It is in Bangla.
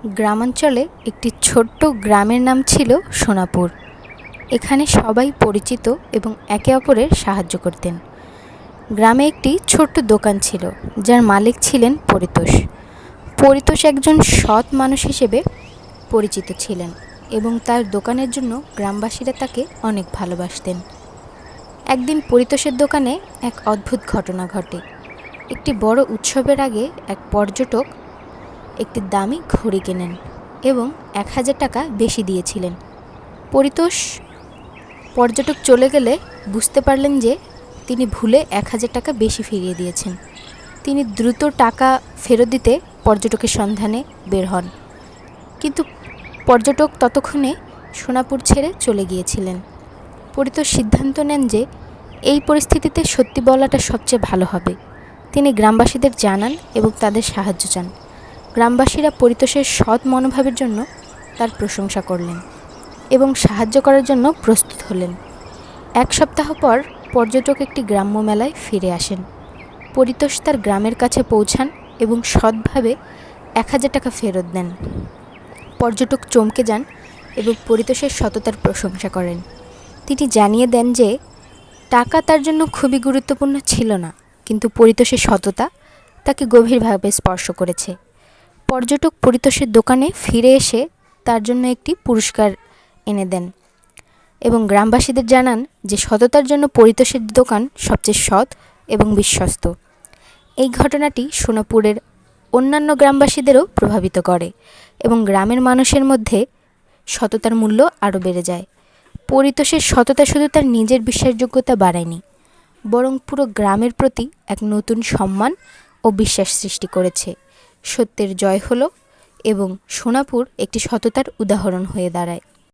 গ্রামাঞ্চলে একটি ছোট্ট গ্রামের নাম ছিল সোনাপুর। এখানে সবাই পরিচিত এবং একে অপরের সাহায্য করতেন। গ্রামে একটি ছোট্ট দোকান ছিল, যার মালিক ছিলেন পরিতোষ। পরিতোষ একজন সৎ মানুষ হিসেবে পরিচিত ছিলেন এবং তার দোকানের জন্য গ্রামবাসীরা তাকে অনেক ভালোবাসতেন। একদিন পরিতোষের দোকানে এক অদ্ভুত ঘটনা ঘটে। একটি বড় উৎসবের আগে এক পর্যটক একটি দামি ঘড়ি কেনেন এবং 1000 টাকা বেশি দিয়েছিলেন। পরিতোষ পর্যটক চলে গেলে বুঝতে পারলেন যে তিনি ভুলে 1000 টাকা বেশি ফিরিয়ে দিয়েছেন। তিনি দ্রুত টাকা ফেরত দিতে পর্যটকের সন্ধানে বের হন, কিন্তু পর্যটক ততক্ষণে সোনাপুর ছেড়ে চলে গিয়েছিলেন। পরিতোষ সিদ্ধান্ত নেন যে এই পরিস্থিতিতে সত্যি বলাটা সবচেয়ে ভালো হবে। তিনি গ্রামবাসীদের জানান এবং তাদের সাহায্য চান। গ্রামবাসীরা পরিতোষের সৎ মনোভাবের জন্য তার প্রশংসা করলেন এবং সাহায্য করার জন্য প্রস্তুত হলেন। 1 সপ্তাহ পর পর্যটক একটি গ্রাম্য মেলায় ফিরে আসেন। পরিতোষ তার গ্রামের কাছে পৌঁছান এবং সৎভাবে 1000 টাকা ফেরত দেন। পর্যটক চমকে যান এবং পরিতোষের সততার প্রশংসা করেন। তিনি জানিয়ে দেন যে টাকা তার জন্য খুবই গুরুত্বপূর্ণ ছিল না, কিন্তু পরিতোষের সততা তাকে গভীরভাবে স্পর্শ করেছে। পর্যটক পরিতোষের দোকানে ফিরে এসে তার জন্য একটি পুরস্কার এনে দেন এবং গ্রামবাসীদের জানান যে সততার জন্য পরিতোষের দোকান সবচেয়ে সৎ এবং বিশ্বস্ত। এই ঘটনাটি সোনাপুরের অন্যান্য গ্রামবাসীদেরও প্রভাবিত করে এবং গ্রামের মানুষের মধ্যে সততার মূল্য আরও বেড়ে যায়। পরিতোষের সততা শুধু তার নিজের বিশ্বাসযোগ্যতা বাড়ায়নি, বরং পুরো গ্রামের প্রতি এক নতুন সম্মান ও বিশ্বাস সৃষ্টি করেছে। সত্যের জয় হলো এবং সোনাপুর একটি সততার উদাহরণ হয়ে দাঁড়ায়।